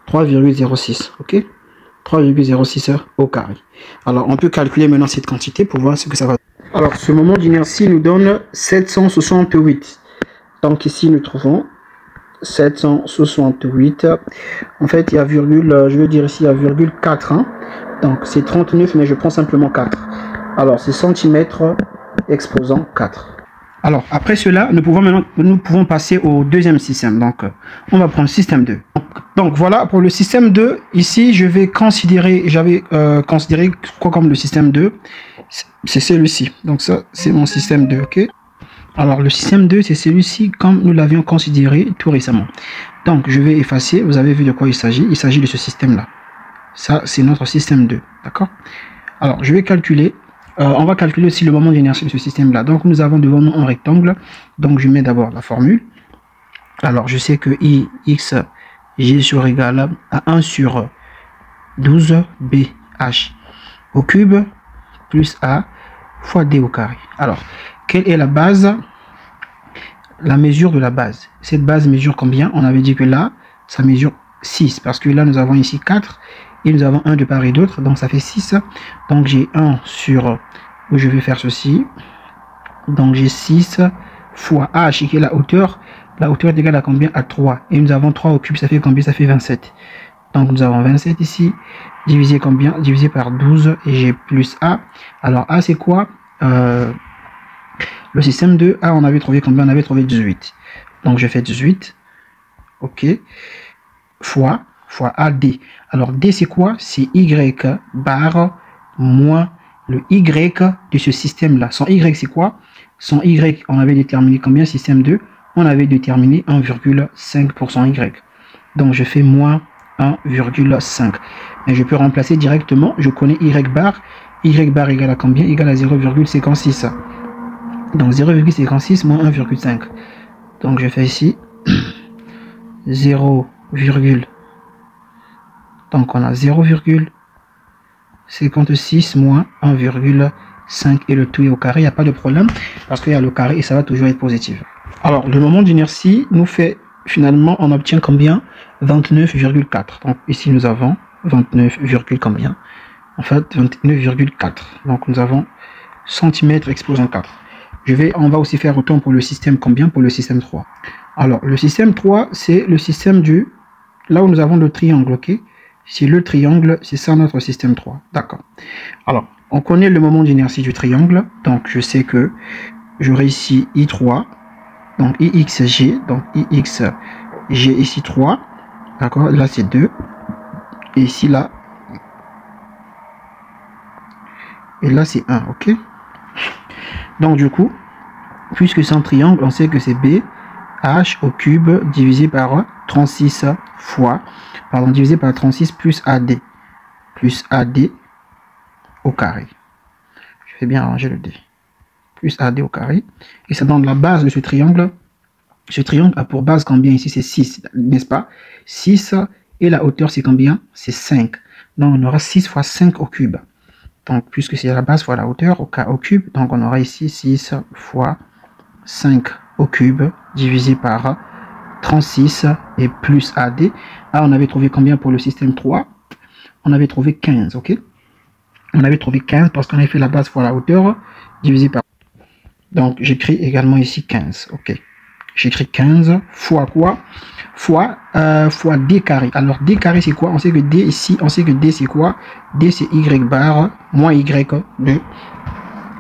A: 3,06, ok? 3,06 heures au carré. Alors, on peut calculer maintenant cette quantité pour voir ce que ça va. Alors, ce moment d'inertie nous donne 768. Donc, ici, nous trouvons 768. En fait, il y a virgule, je veux dire ici, il y a virgule 4. Hein. Donc, c'est 39, mais je prends simplement 4. Alors, c'est centimètres exposant 4. Alors, après cela, nous pouvons passer au deuxième système. Donc, on va prendre le système 2. Donc, voilà, pour le système 2, ici, j'avais considéré quoi comme le système 2? C'est celui-ci. Donc, ça, c'est mon système 2, ok? Alors, le système 2, c'est celui-ci comme nous l'avions considéré tout récemment. Donc, je vais effacer. Vous avez vu de quoi il s'agit? Il s'agit de ce système-là. Ça, c'est notre système 2, d'accord? Alors, je vais calculer. On va calculer aussi le moment d'inertie de ce système-là. Donc, nous avons devant nous un rectangle. Donc, je mets d'abord la formule. Alors, je sais que IX, G sur égal à 1 sur 12 BH au cube plus A fois D au carré. Alors, quelle est la base? La mesure de la base. Cette base mesure combien? On avait dit que là, ça mesure 6. Parce que là, nous avons ici 4 et nous avons 1 de part et d'autre. Donc, ça fait 6. Donc, j'ai 1 sur... où je vais faire ceci. Donc, j'ai 6 fois h qui est la hauteur. La hauteur est égale à combien? À 3. Et nous avons 3 au cube, ça fait combien? Ça fait 27. Donc, nous avons 27 ici. Divisé combien? Divisé par 12. Et j'ai plus a. Alors, a, c'est quoi? Le système 2, A, on avait trouvé combien? On avait trouvé 18. Donc, je fais 18. OK. Fois AD. Alors, D, c'est quoi? C'est Y bar moins le Y de ce système-là. Son Y, c'est quoi? Son Y, on avait déterminé combien? Système 2, on avait déterminé 1,5 pour son Y. Donc, je fais moins 1,5. Mais je peux remplacer directement. Je connais Y bar. Y bar égale à combien? Égale à 0,56. Donc 0,56 moins 1,5. Donc je fais ici 0, donc on a 0,56 moins 1,5 et le tout est au carré. Il n'y a pas de problème parce qu'il y a le carré et ça va toujours être positif. Alors le moment d'inertie nous fait finalement, on obtient combien? 29,4. Donc ici nous avons 29, combien? En fait 29,4. Donc nous avons centimètres exposant 4. On va aussi faire autant pour le système combien? Pour le système 3. Alors, le système 3, c'est le système du... Là où nous avons le triangle, ok? C'est le triangle, c'est ça notre système 3. D'accord. Alors, on connaît le moment d'inertie du triangle. Donc, je sais que j'aurai ici I3. Donc, IXG. Donc, IXG ici 3. D'accord? Là, c'est 2. Et ici, là. Et là, c'est 1, ok? Donc du coup, puisque c'est un triangle, on sait que c'est B, H au cube divisé par 36 fois, pardon, divisé par 36 plus AD au carré. Je vais bien arranger le D. Plus AD au carré. Et ça donne la base de ce triangle. Ce triangle a pour base combien ici? C'est 6, n'est-ce pas? 6 et la hauteur c'est combien? C'est 5. Donc on aura 6 fois 5 au cube. Donc, puisque c'est la base fois la hauteur au cube, donc on aura ici 6 fois 5 au cube divisé par 36 et plus AD. Là, on avait trouvé combien pour le système 3? On avait trouvé 15, ok? On avait trouvé 15 parce qu'on avait fait la base fois la hauteur divisé par... Donc, j'écris également ici 15, ok? J'écris 15 fois quoi? Fois D carré. Alors, D carré, c'est quoi? On sait que D ici, on sait que D, c'est quoi? D, c'est Y bar moins Y de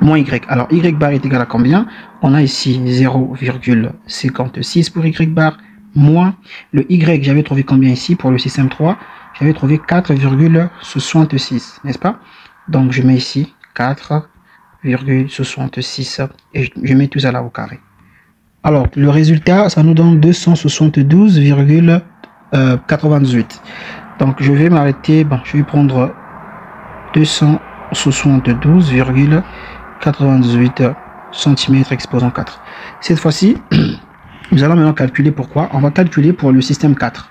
A: moins Y. Alors, Y bar est égal à combien? On a ici 0,56 pour Y bar moins le Y. J'avais trouvé combien ici pour le système 3? J'avais trouvé 4,66, n'est-ce pas? Donc, je mets ici 4,66 et je mets tout ça là au carré. Alors, le résultat, ça nous donne 272,98. Donc, je vais m'arrêter. Bon, je vais prendre 272,98 cm exposant 4. Cette fois-ci, nous allons maintenant calculer pourquoi. On va calculer pour le système 4.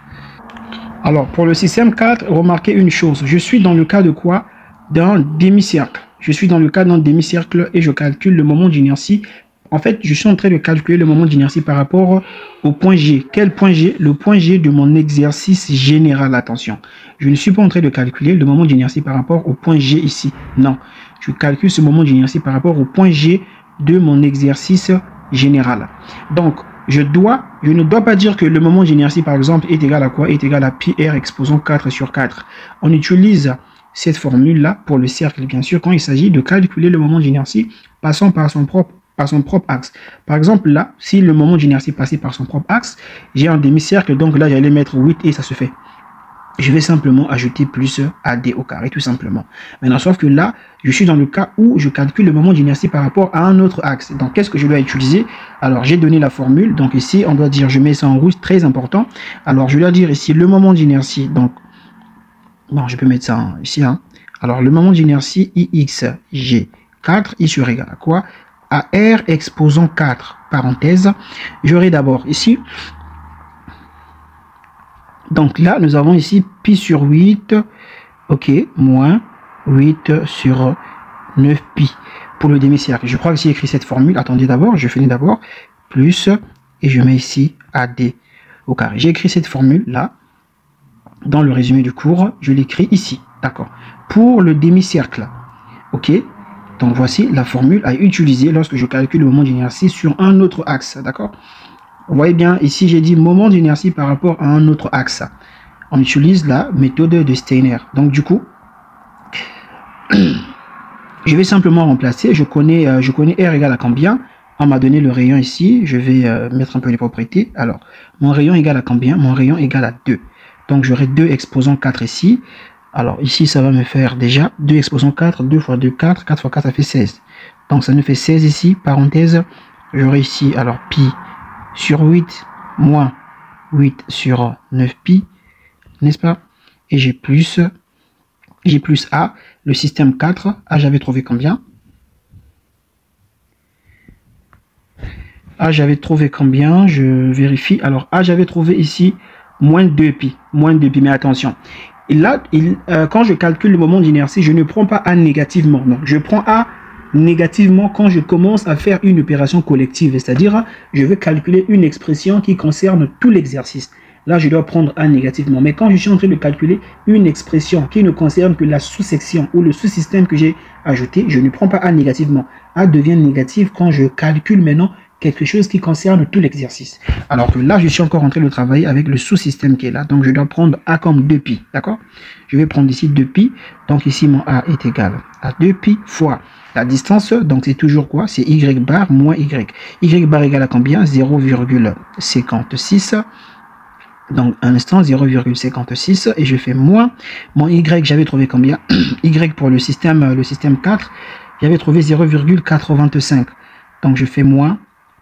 A: Alors, pour le système 4, remarquez une chose. Je suis dans le cas de quoi? D'un demi-cercle. Je suis dans le cas d'un demi-cercle et je calcule le moment d'inertie. En fait, je suis en train de calculer le moment d'inertie par rapport au point G. Quel point G? Le point G de mon exercice général. Attention, je ne suis pas en train de calculer le moment d'inertie par rapport au point G ici. Non, je calcule ce moment d'inertie par rapport au point G de mon exercice général. Donc, je ne dois pas dire que le moment d'inertie, par exemple, est égal à quoi? Est égal à pi r exposant 4 sur 4. On utilise cette formule-là pour le cercle, bien sûr, quand il s'agit de calculer le moment d'inertie passant par son propre axe. Par exemple, là, si le moment d'inertie passait par son propre axe, j'ai un demi-cercle, donc là, j'allais mettre 8 et ça se fait. Je vais simplement ajouter plus AD au carré, tout simplement. Maintenant, sauf que là, je suis dans le cas où je calcule le moment d'inertie par rapport à un autre axe. Donc, qu'est-ce que je dois utiliser? Alors, j'ai donné la formule. Donc, ici, on doit dire, je mets ça en rouge, très important. Alors, je dois dire ici le moment d'inertie. Donc, bon, je peux mettre ça ici. Hein. Alors, le moment d'inertie IXG 4, I sur égal à quoi? À R exposant 4, parenthèse, j'aurai d'abord ici, donc là, nous avons ici pi sur 8, ok, moins 8 sur 9 pi, pour le demi-cercle. Je crois que j'ai écrit cette formule, attendez d'abord, je finis d'abord, plus, et je mets ici AD au carré. J'ai écrit cette formule là, dans le résumé du cours, je l'écris ici, d'accord. Pour le demi-cercle, ok. Donc voici la formule à utiliser lorsque je calcule le moment d'inertie sur un autre axe, d'accord. Vous voyez bien, ici j'ai dit moment d'inertie par rapport à un autre axe. On utilise la méthode de Steiner. Donc du coup, je vais simplement remplacer. Je connais R égale à combien? On m'a donné le rayon ici. Je vais mettre un peu les propriétés. Alors, mon rayon égale à combien? Mon rayon égale à 2. Donc j'aurai 2 exposant 4 ici. Alors ici, ça va me faire déjà 2 exposant 4. 2 fois 2, 4. 4 fois 4, ça fait 16. Donc ça nous fait 16 ici. Parenthèse. J'aurai ici, alors, pi sur 8 moins 8 sur 9 pi, n'est-ce pas? Et j'ai plus A, le système 4. A, j'avais trouvé combien? A, j'avais trouvé combien? Je vérifie. Alors, A, j'avais trouvé ici moins 2 pi. Moins 2 pi, mais attention. Et là, quand je calcule le moment d'inertie, je ne prends pas A négativement. Non, je prends A négativement quand je commence à faire une opération collective, c'est-à-dire je veux calculer une expression qui concerne tout l'exercice. Là, je dois prendre A négativement. Mais quand je suis en train de calculer une expression qui ne concerne que la sous-section ou le sous-système que j'ai ajouté, je ne prends pas A négativement. A devient négatif quand je calcule maintenant quelque chose qui concerne tout l'exercice. Alors que là, je suis encore en train de travailler avec le sous-système qui est là. Donc, je dois prendre A comme 2pi, d'accord? Je vais prendre ici 2pi. Donc, ici, mon A est égal à 2pi fois la distance. Donc, c'est toujours quoi? C'est Y bar moins Y. Y bar égale à combien? 0,56. Donc, un instant, 0,56. Et je fais moins. Mon Y, j'avais trouvé combien? Y pour le système 4, j'avais trouvé 0,85. Donc, je fais moins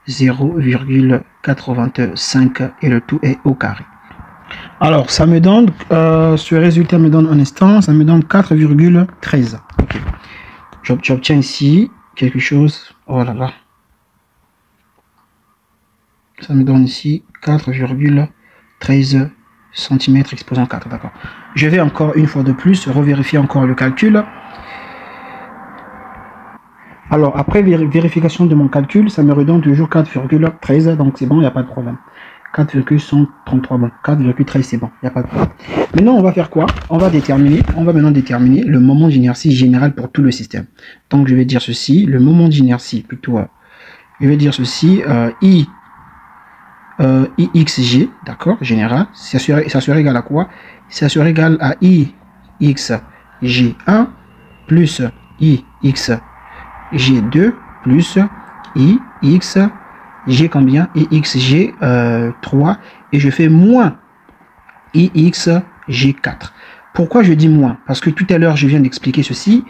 A: 0,85 et le tout est au carré. Alors, ça me donne, ce résultat me donne un instant, ça me donne 4,13. Okay. J'obtiens ici quelque chose, oh là là, ça me donne ici 4,13 cm exposant 4, d'accord. Je vais encore une fois de plus revérifier encore le calcul. Alors, après vérification de mon calcul, ça me redonne toujours 4,13, donc c'est bon, il n'y a pas de problème. 4,133, bon, 4,13 c'est bon, il n'y a pas de problème. Maintenant, on va faire quoi? On va maintenant déterminer le moment d'inertie général pour tout le système. Donc, je vais dire ceci, le moment d'inertie, plutôt, je vais dire ceci, IXG, d'accord, général, ça serait égal à quoi? Ça serait égal à IXG1 plus IXG2 plus IXG combien? IXG3 et je fais moins IXG4. Pourquoi je dis moins? Parce que tout à l'heure je viens d'expliquer ceci.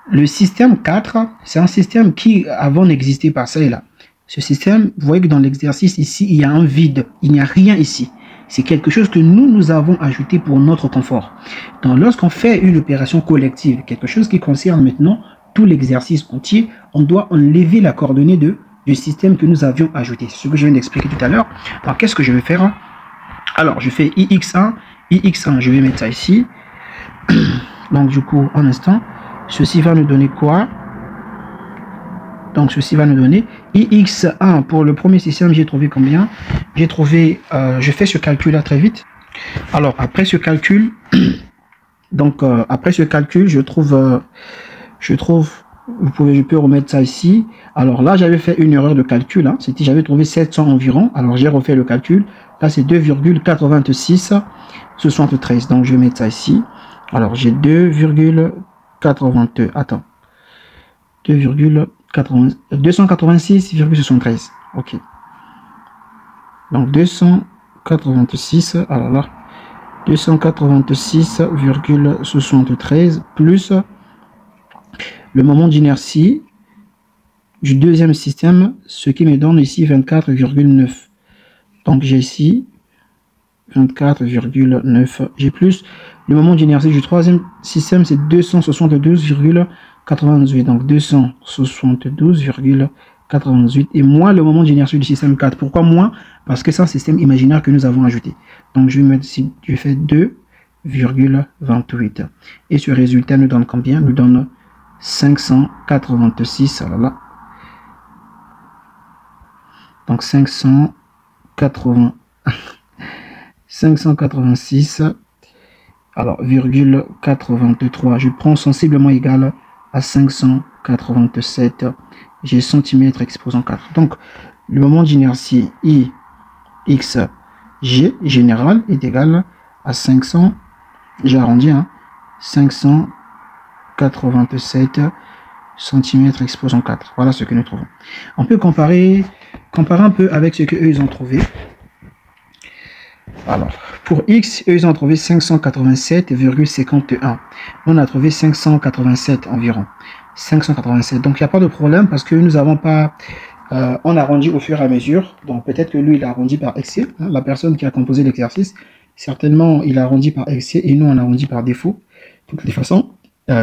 A: Le système 4, c'est un système qui avant n'existait pas, ça et là. Ce système, vous voyez que dans l'exercice ici, il y a un vide, il n'y a rien ici. C'est quelque chose que nous avons ajouté pour notre confort. Donc lorsqu'on fait une opération collective, quelque chose qui concerne maintenant tout l'exercice entier, on doit enlever la coordonnée du système que nous avions ajouté. C'est ce que je viens d'expliquer tout à l'heure. Alors, qu'est-ce que je vais faire? Alors, je fais IX1, je vais mettre ça ici. Donc, du coup, un instant, ceci va nous donner quoi? Donc, ceci va nous donner IX1 pour le premier système, j'ai trouvé combien? J'ai trouvé, je fais ce calcul-là très vite. Alors, après ce calcul, je trouve, je peux remettre ça ici. Alors là, j'avais fait une erreur de calcul. Hein. C'était, j'avais trouvé 700 environ. Alors j'ai refait le calcul. Là, c'est 2,8673. Donc je vais mettre ça ici. Alors j'ai 2,82. Attends. 286,73. Ok. Donc 286. Alors là, 286,73 plus le moment d'inertie du deuxième système, ce qui me donne ici 24,9. Donc j'ai ici 24,9. J'ai plus le moment d'inertie du troisième système, c'est 272,98. Donc 272,98 et moins le moment d'inertie du système 4. Pourquoi moins? Parce que c'est un système imaginaire que nous avons ajouté. Donc je vais mettre ici, je fais 2,28. Et ce résultat nous donne combien? Nous donne 586. Alors là. Donc 586 Alors, virgule 83, je prends sensiblement égal à 587 G centimètres exposant 4. Donc, le moment d'inertie IXG général est égal à 500, j'ai arrondi, 587 cm exposant 4. Voilà ce que nous trouvons. On peut comparer un peu avec ce que eux ils ont trouvé. Alors, pour X, eux ils ont trouvé 587,51. On a trouvé 587 environ. 587. Donc, il n'y a pas de problème parce que nous n'avons pas... on arrondit au fur et à mesure. Donc, peut-être que lui, il a arrondi par excès. La personne qui a composé l'exercice, certainement, il a arrondi par excès et nous, on arrondit par défaut. De toutes les façons,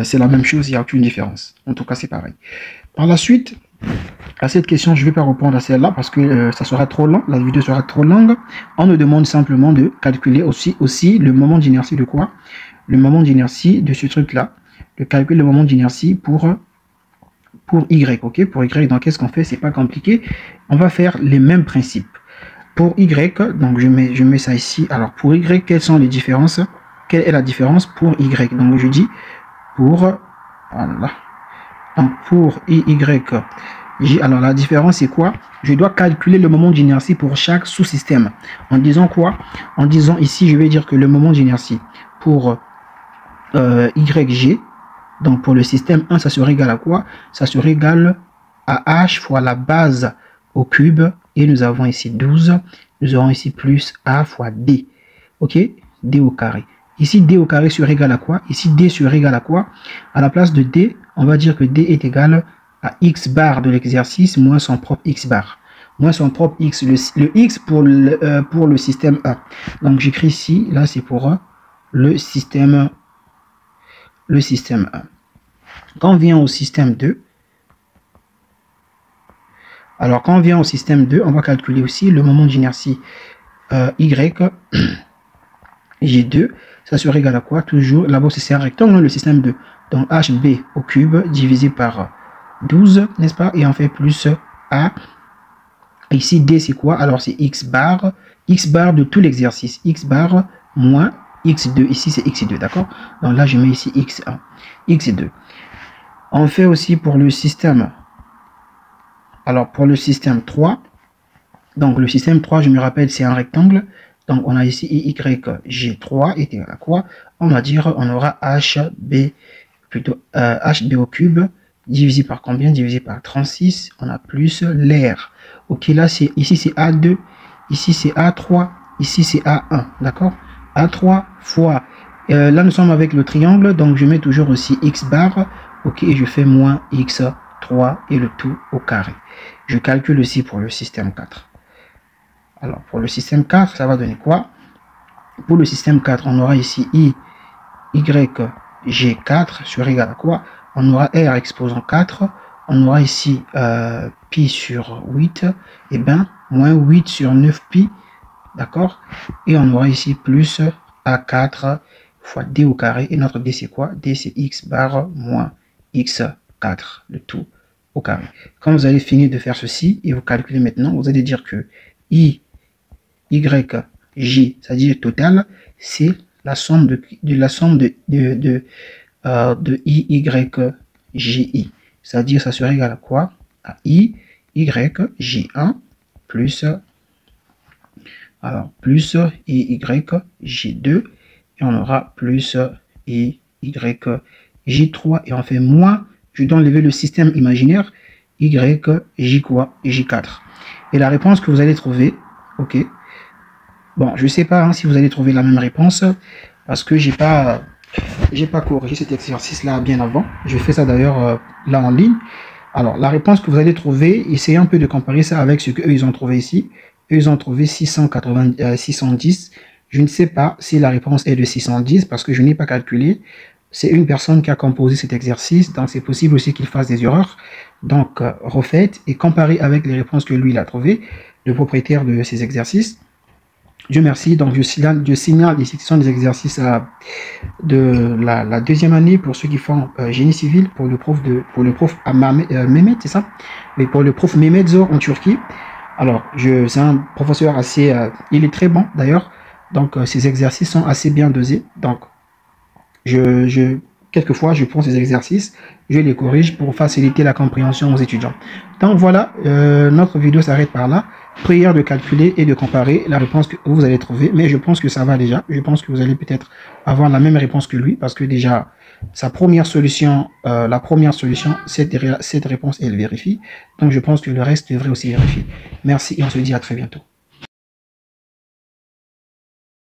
A: c'est la même chose, il n'y a aucune différence. En tout cas, c'est pareil. Par la suite, à cette question, je ne vais pas répondre à celle-là parce que ça sera trop long, la vidéo sera trop longue. On nous demande simplement de calculer aussi le moment d'inertie de quoi? Le moment d'inertie de ce truc-là. De calculer le moment d'inertie pour Y, ok? Pour Y, donc qu'est-ce qu'on fait? C'est pas compliqué. On va faire les mêmes principes. Pour Y, donc je mets ça ici. Alors pour Y, quelles sont les différences? Quelle est la différence pour Y? Donc je dis pour, voilà. Donc pour J, alors la différence c'est quoi? Je dois calculer le moment d'inertie pour chaque sous-système. En disant quoi? En disant ici, je vais dire que le moment d'inertie pour YG, donc pour le système 1, ça serait égal à quoi? Ça serait égal à H fois la base au cube. Et nous avons ici 12. Nous aurons ici plus A fois D. Ok? D au carré. Ici, D au carré serait égal à quoi? Ici, D serait égal à quoi? À la place de D, on va dire que D est égal à X bar de l'exercice moins son propre X bar. Moins son propre X. Le X pour le système 1. Donc, j'écris ici. Là, c'est pour le système 1. Quand on vient au système 2, alors quand on vient au système 2, on va calculer aussi le moment d'inertie Y, G2, ça serait égal à quoi? Toujours, là-bas c'est un rectangle, le système 2. Donc HB au cube divisé par 12, n'est-ce pas? Et on fait plus A. Ici, D c'est quoi? Alors c'est X bar de tout l'exercice. X bar moins X2. Ici c'est X2, d'accord? Donc là je mets ici X1, X2. On fait aussi pour le système. Alors pour le système 3, donc le système 3, je me rappelle, c'est un rectangle. Donc on a ici YG3 est égal à quoi? On va dire, on aura HB, plutôt HB au cube, divisé par combien? Divisé par 36. On a plus l'air. Ok, là c'est ici c'est A2, ici c'est A3, ici c'est A1, d'accord? A3 fois, là nous sommes avec le triangle, donc je mets toujours aussi X bar, ok, et je fais moins X3 et le tout au carré. Je calcule aussi pour le système 4. Alors, pour le système 4, ça va donner quoi? Pour le système 4, on aura ici YG4 sur égal à quoi? On aura R exposant 4. On aura ici pi sur 8. Et bien, moins 8 sur 9 pi. D'accord? Et on aura ici plus A4 fois D au carré. Et notre D, c'est quoi? D, c'est X bar moins X4. Le tout au carré. Quand vous allez finir de faire ceci, et vous calculez maintenant, vous allez dire que YJ, c'est-à-dire total, c'est la somme de IYJI. C'est-à-dire, ça serait égal à quoi? À IYJ1 plus, alors, plus IYJ2, et on aura plus IYJ3, et on fait moins, je dois enlever le système imaginaire, YJ quoi? J4. Et la réponse que vous allez trouver, ok. Bon, je sais pas si vous allez trouver la même réponse parce que j'ai pas corrigé cet exercice-là bien avant. Je fais ça d'ailleurs là en ligne. Alors, la réponse que vous allez trouver, essayez un peu de comparer ça avec ce qu'eux ils ont trouvé ici. Eux ils ont trouvé 610. Je ne sais pas si la réponse est de 610 parce que je n'ai pas calculé. C'est une personne qui a composé cet exercice, donc c'est possible aussi qu'il fasse des erreurs. Donc, refaites et comparez avec les réponses que lui il a trouvées, le propriétaire de ces exercices. Dieu merci, donc je signale les sections des exercices de la deuxième année pour ceux qui font génie civil, pour le prof Mehmet, c'est ça? Mais pour le prof Mehmetzo en Turquie. Alors, c'est un professeur assez, il est très bon d'ailleurs, donc ces exercices sont assez bien dosés. Donc, quelquefois, je prends ces exercices, je les corrige pour faciliter la compréhension aux étudiants. Donc voilà, notre vidéo s'arrête par là. Prière de calculer et de comparer la réponse que vous allez trouver. Mais je pense que ça va déjà. Je pense que vous allez peut-être avoir la même réponse que lui, parce que déjà, sa première solution, cette réponse, elle vérifie. Donc je pense que le reste devrait aussi vérifier. Merci et on se dit à très bientôt.